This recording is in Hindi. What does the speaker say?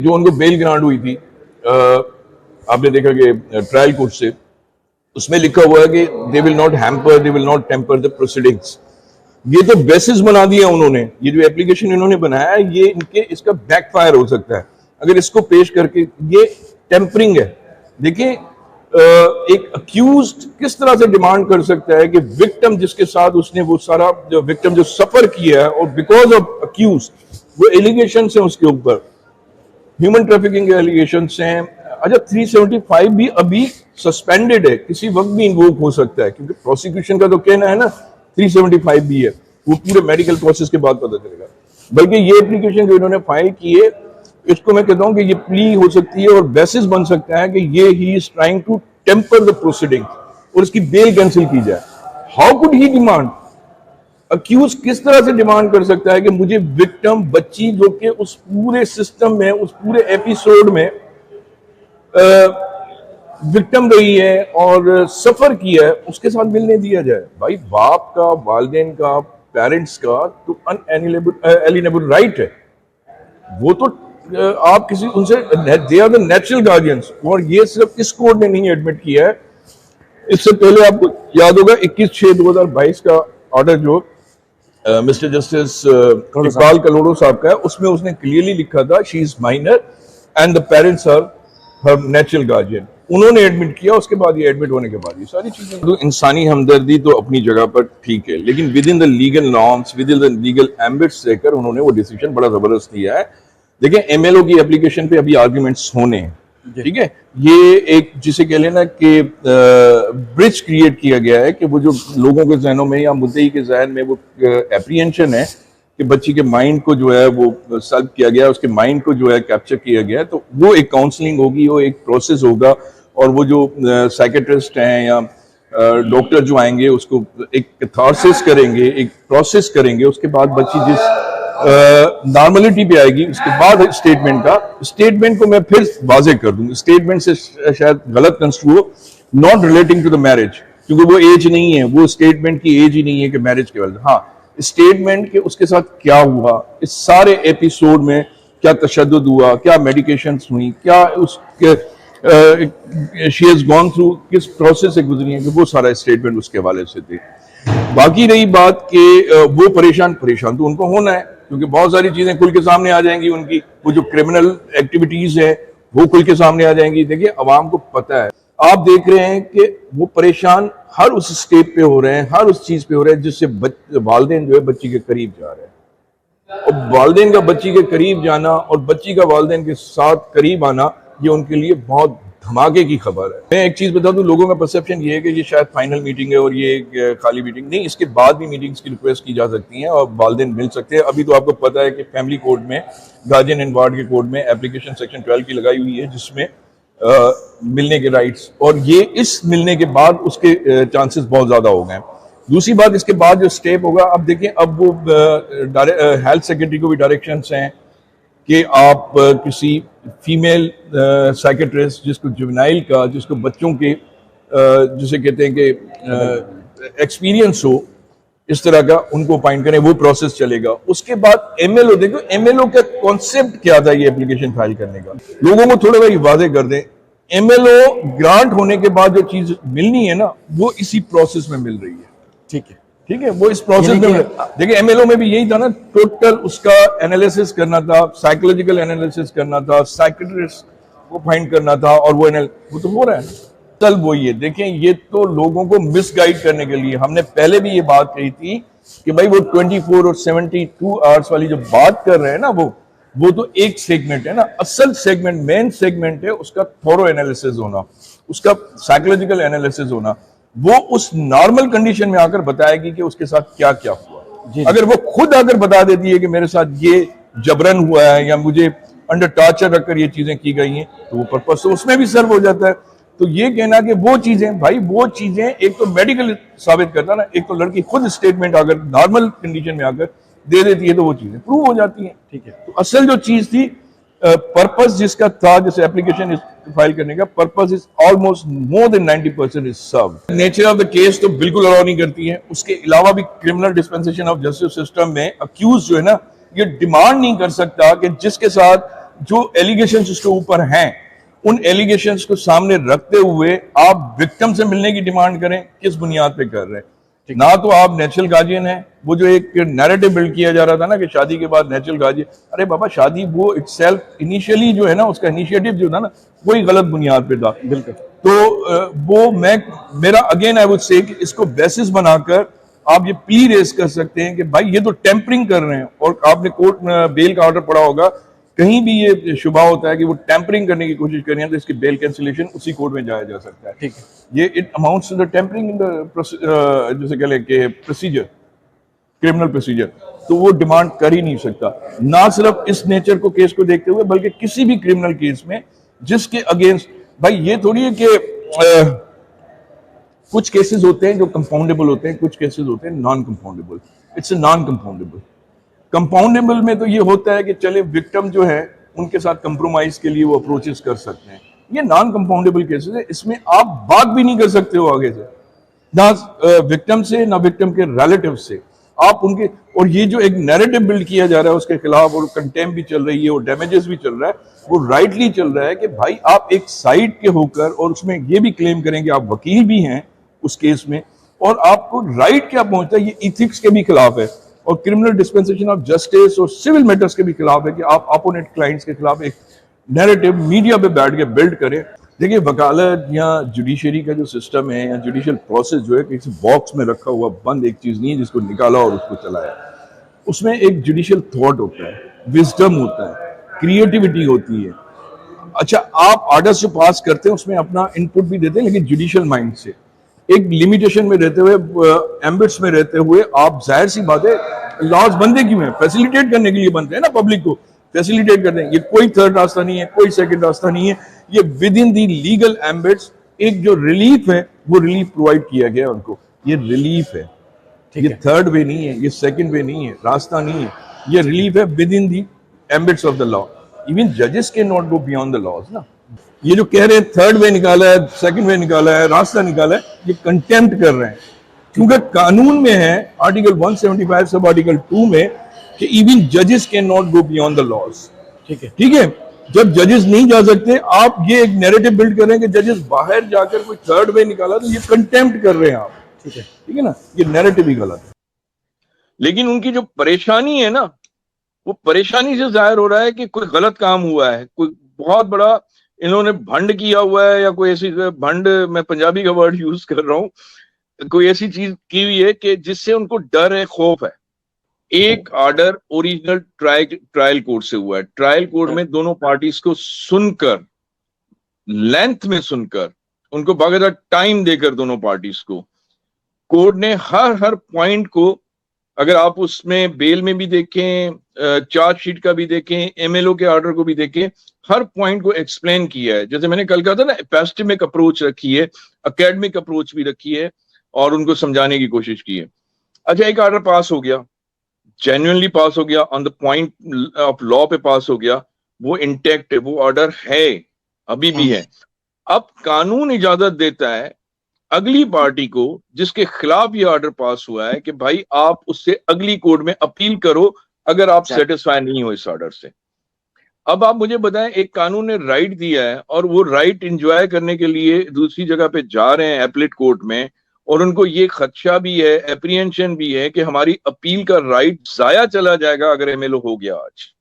जो उनको बेल ग्रांट हुई थी, आपने देखा कि ट्रायल कोर्ट से, उसमें लिखा हुआ है कि they will not hamper, they will not tamper the proceedings. ये तो बेसिस बना दिया उन्होंने। ये जो एप्लीकेशन इन्होंने बनाया है, ये इनके इसका बैकफायर हो सकता है अगर इसको पेश करके। ये टेम्परिंग है। देखिए, एक अक्यूज्ड किस तरह से डिमांड कर सकता है कि विक्टिम जिसके साथ उसने वो सारा जो विक्टिम जो सफर किया है, और बिकॉज ऑफ अक्यूज वो एलिगेशन है उसके ऊपर, ह्यूमन ट्रैफिकिंग के एलिगेशन हैं। अच्छा, 375 भी अभी सस्पेंडेड है, किसी वक्त भी इन्वोक हो सकता है, क्योंकि प्रोसिक्यूशन का तो कहना है ना 375 भी है, वो पूरे मेडिकल प्रोसेस के बाद पता चलेगा। बल्कि ये एप्लीकेशन जो इन्होंने फाइल की है, इसको मैं कहता हूं कि ये प्ली हो सकती है और बेसिस बन सकता है कि ये he is trying to tamper the proceeding और इसकी बेल कैंसिल की जाए। How could he demand, accused किस तरह से डिमांड कर सकता है कि मुझे विक्टिम बच्ची जो कि उस पूरे सिस्टम में, उस पूरे एपिसोड में विक्टिम रही है और सफर किया है, उसके साथ मिलने दिया जाए? भाई, बाप का, वालिदैन का, पेरेंट्स का तो अनएलिनेबल राइट है। वो तो आप किसी उनसे, they are the natural guardians, और ये सिर्फ इस कोर्ट ने नहीं एडमिट किया है। इससे पहले आपको याद होगा 21/6/2022 का ऑर्डर जो मिस्टर जस्टिस इकबाल कलोड़ो साहब का है, उसमें उसने क्लियरली लिखा था she is minor and the parents are her natural guardian. उन्होंने एडमिट किया, उसके बाद ये एडमिट होने के बाद ये सारी चीजें, तो इंसानी हमदर्दी तो अपनी जगह पर ठीक है, लेकिन within the legal norms, within the legal ambits रहकर उन्होंने वो डिसीजन बड़ा जबरदस्त लिया है। देखिए, एमएलओ की एप्लीकेशन पे अभी आर्ग्यूमेंट्स होने हैं, ठीक है। ये एक जिसे कह लेना कि ब्रिज क्रिएट किया गया है कि वो जो लोगों के जहनों में या मुद्दई के जहन में वो एप्रीहेंशन है कि बच्ची के माइंड को जो है वो सल्व किया गया, उसके माइंड को जो है कैप्चर किया गया, तो वो एक काउंसलिंग होगी, वो एक प्रोसेस होगा, और वो जो साइकेट्रिस्ट हैं या डॉक्टर जो आएंगे उसको एक कैथारसिस करेंगे, एक प्रोसेस करेंगे, उसके बाद बच्ची जिस नॉर्मलिटी पे आएगी, उसके बाद स्टेटमेंट को मैं फिर वाजे कर दूं, स्टेटमेंट से शायद गलत कंस्ट्रू हो, not relating to the marriage, क्योंकि वो एज नहीं है, वो स्टेटमेंट की एज ही नहीं है कि मैरिज के बाद। हाँ, स्टेटमेंट के उसके साथ क्या हुआ, इस सारे एपिसोड में क्या तशद्दुद हुआ, क्या मेडिकेशंस हुई, क्या उसके शी हैज गॉन थ्रू, किस प्रोसेस से गुजरी है, कि वो सारा स्टेटमेंट उसके हवाले से थे। बाकी रही बात कि वो परेशान तो उनको होना है, क्योंकि बहुत सारी चीजें खुल के सामने आ जाएंगी उनकी, वो जो क्रिमिनल एक्टिविटीज है वो खुल के सामने आ जाएंगी। देखिए, अवाम को पता है, आप देख रहे हैं कि वो परेशान हर उस स्टेप पे हो रहे हैं, हर उस चीज पे हो रहे हैं जिससे वालिदैन जो है बच्ची के करीब जा रहे हैं। और वालिदैन का बच्ची के करीब जाना और बच्ची का वालिदैन के साथ करीब आना, ये उनके लिए बहुत धमाके की खबर है। मैं एक चीज बता दूं, लोगों का परसेप्शन ये है कि ये शायद फाइनल मीटिंग है और ये एक खाली मीटिंग नहीं, इसके बाद भी मीटिंग्स की रिक्वेस्ट की जा सकती हैं और वालिदैन मिल सकते हैं। अभी तो आपको पता है कि फैमिली कोर्ट में, गार्जियन एंड वार्ड के कोर्ट में एप्लीकेशन सेक्शन 12 की लगाई हुई है, जिसमें मिलने के राइट्स, और ये इस मिलने के बाद उसके चांसेस बहुत ज्यादा हो गए। दूसरी बात, इसके बाद जो स्टेप होगा, अब देखिए, अब वो हेल्थ सेक्रेटरी को भी डायरेक्शंस हैं कि आप किसी फीमेल साइकेट्रिस्ट जिसको जुवेनाइल का, जिसको बच्चों के जिसे कहते हैं कि एक्सपीरियंस हो इस तरह का, उनको अपॉइंट करें, वो प्रोसेस चलेगा। उसके बाद एमएलओ, देखो एमएलओ का कॉन्सेप्ट क्या था ये एप्लीकेशन फाइल करने का, लोगों को थोड़ा भाई वादे कर दें। एमएलओ ग्रांट होने के बाद जो चीज मिलनी है ना, वो इसी प्रोसेस में मिल रही है। ठीक है, वो इस प्रोसेस में। देखिए, एमएलओ में भी यही था ना, टोटल उसका एनालिसिस करना था, साइकोलॉजिकल एनालिसिस करना था, साइकेट्रिस्ट को फाइंड करना था, और वो तो हो रहा है। कल वही है। देखें, ये तो लोगों को मिसगाइड करने के लिए, हमने पहले भी ये बात कही थी कि भाई वो 24 और 72 आवर्स वाली जो बात कर रहे हैं ना, वो तो एक सेगमेंट है ना। असल सेगमेंट, मेन सेगमेंट है उसका थोरो एनालिसिस होना, उसका साइकोलॉजिकल एनालिसिस होना। वो उस नॉर्मल कंडीशन में आकर बताएगी कि उसके साथ क्या क्या हुआ। अगर वो खुद आकर बता देती है कि मेरे साथ ये जबरन हुआ है या मुझे अंडर टॉर्चर रखकर ये चीजें की गई हैं, तो वो पर्पस तो उसमें भी सर्व हो जाता है। तो ये कहना कि वो चीजें, भाई वो चीजें एक तो मेडिकल साबित करता ना, एक तो लड़की खुद स्टेटमेंट अगर नॉर्मल कंडीशन में आकर दे देती है तो वो चीजें प्रूव हो जाती हैं। ठीक है, तो असल जो चीज थी, पर्पस जिसका था, जैसे एप्लीकेशन फाइल करने का purpose is almost more than 90% is serve. Nature of the case तो बिल्कुल अलाउ नहीं करती है। उसके अलावा भी criminal dispensation of justice system में अक्यूज जो है ना, ये डिमांड नहीं कर सकता कि जिसके साथ जो एलिगेशंस उसके ऊपर हैं, उन एलिगेशंस को सामने रखते हुए आप विक्टिम से मिलने की डिमांड करें, किस बुनियाद पे कर रहे हैं? ना तो आप नेचुरल गार्जियन है, वो जो एक नैरेटिव बिल्ड किया जा रहा था ना कि शादी के बाद नेचुरल गार्जियन, अरे बाबा शादी वो इटसेल्फ इनिशियली जो है ना, उसका इनिशिएटिव जो था ना, वही गलत बुनियाद पे था। बिल्कुल। तो वो मेरा अगेन आई वुड से कि इसको बेसिस बनाकर आप ये प्ली रेस कर सकते हैं कि भाई ये तो टेम्परिंग कर रहे हैं, और आपने कोर्ट बेल का ऑर्डर पढ़ा होगा, कहीं भी ये शुबा होता है कि वो टेम्परिंग करने की कोशिश कर रहे हैं तो इसकी बेल कैंसिलेशन उसी कोर्ट में जाया जा सकता है। ठीक है, ये it amounts to the tampering in the जैसे कह लें कि प्रोसीजर, क्रिमिनल प्रोसीजर, तो वो डिमांड कर ही नहीं सकता। ना सिर्फ इस नेचर को केस को देखते हुए, बल्कि किसी भी क्रिमिनल केस में जिसके अगेंस्ट, भाई ये थोड़ी है कि कुछ केसेस होते हैं जो कंपाउंडेबल होते हैं, कुछ केसेस होते हैं non compoundable. It's a non compoundable. Compoundable में तो ये होता है कि चले विक्टिम जो है उनके साथ कंप्रोमाइज के लिए वो अप्रोचेस कर सकते हैं। ये नॉन कंपाउंडेबल केसेस है, इसमें आप बात भी नहीं कर सकते हो आगे से, ना विक्टिम से ना विक्टिम के रिलेटिव से आप उनके। और ये जो एक नैरेटिव बिल्ड किया जा रहा है उसके खिलाफ, और कंटेम्प्ट भी चल रही है और डैमेजेस भी चल रहा है, वो राइटली चल रहा है कि भाई आप एक साइड के होकर, और उसमें ये भी क्लेम करेंगे आप वकील भी हैं उस केस में, और आपको राइट क्या पहुंचता है, ये इथिक्स के भी खिलाफ है, और क्रिमिनल डिस्पेंसेशन ऑफ जस्टिस और सिविल मैटर्स के भी खिलाफ है कि आप अपोनेंट क्लाइंट्स के खिलाफ एक नैरेटिव मीडिया पे बैठ के बिल्ड करें। देखिए वकालत या जुडिशरी का जो सिस्टम है या जुडिशियल प्रोसेस जो है, किसी बॉक्स में रखा हुआ बंद एक चीज नहीं है जिसको निकाला और उसको चलाया। उसमें एक जुडिशियल थॉट होता है, विजडम होता है, क्रिएटिविटी होती है। अच्छा, आप ऑर्डर्स जो पास करते हैं उसमें अपना इनपुट भी देते हैं, लेकिन जुडिशियल माइंड से, एक लिमिटेशन में रहते हुए, एम्बिट्स में रहते हुए, आप जाहिर सी बात है, लॉज बनते क्यों है? फैसिलिटेट करने के लिए बनते हैं ना, पब्लिक को फैसिलिटेट करते हैं। ये कोई थर्ड रास्ता नहीं है, कोई सेकंड रास्ता नहीं है, ये विद इन दी लीगल एम्बिट्स एक जो रिलीफ है वो रिलीफ प्रोवाइड किया गया है उनको। ये रिलीफ है, ये थर्ड वे नहीं है, ये सेकंड वे नहीं है, रास्ता नहीं है, ये रिलीफ है within the ambits of the law. Even जजेस can not go beyond the laws ना। ये जो कह रहे हैं थर्ड वे निकाला है, सेकंड वे निकाला है, रास्ता निकाला है, ये कंटेम्प्ट कर रहे हैं, क्योंकि कानून में है आर्टिकल 175 सब आर्टिकल 2 में कि इवन जजेस can not go beyond the laws. ठीक है, ठीक है। जब जजेस नहीं जा सकते, आप ये एक नैरेटिव बिल्ड कर रहे हैं कि जजेस बाहर जाकर कोई थर्ड वे निकाला, तो ये कंटेम्प्ट कर रहे हैं आप। ठीक है, ठीक है ना, ये नैरेटिव ही गलत है। लेकिन उनकी जो परेशानी है ना, वो परेशानी से जाहिर हो रहा है कि कोई गलत काम हुआ है, कोई बहुत बड़ा इन्होंने भंड किया हुआ है, या कोई ऐसी भंड, मैं पंजाबी का वर्ड यूज कर रहा हूं, कोई ऐसी चीज की हुई है कि जिससे उनको डर है, खौफ है। एक ऑर्डर ओरिजिनल ट्रायल कोर्ट से हुआ है। ट्रायल कोर्ट में दोनों पार्टीज को सुनकर, लेंथ में सुनकर, उनको बाकायदा टाइम देकर, दोनों पार्टीज को कोर्ट ने हर पॉइंट को, अगर आप उसमें बेल में भी देखें, चार्जशीट का भी देखें, एमएलओ के ऑर्डर को भी देखें, हर पॉइंट को एक्सप्लेन किया है। जैसे मैंने कल कहा था ना, एपिस्टेमिक अप्रोच रखी है, एकेडमिक अप्रोच भी रखी है, और उनको समझाने की कोशिश की है। अच्छा, एक ऑर्डर पास हो गया, जेन्युइनली पास हो गया, on the point of law पे पास हो गया, वो इंटैक्ट है, वो ऑर्डर है, अभी भी है। अब कानून इजाजत देता है अगली पार्टी को, जिसके खिलाफ ये ऑर्डर पास हुआ है, कि भाई आप उससे अगली कोर्ट में अपील करो अगर आप सेटिस्फाई नहीं हो इस ऑर्डर से। अब आप मुझे बताएं, एक कानून ने राइट दिया है और वो राइट एंजॉय करने के लिए दूसरी जगह पे जा रहे हैं एपलेट कोर्ट में, और उनको ये खदशा भी है, एप्रीहेंशन भी है कि हमारी अपील का राइट जाया चला जाएगा अगर एमएलओ हो गया आज।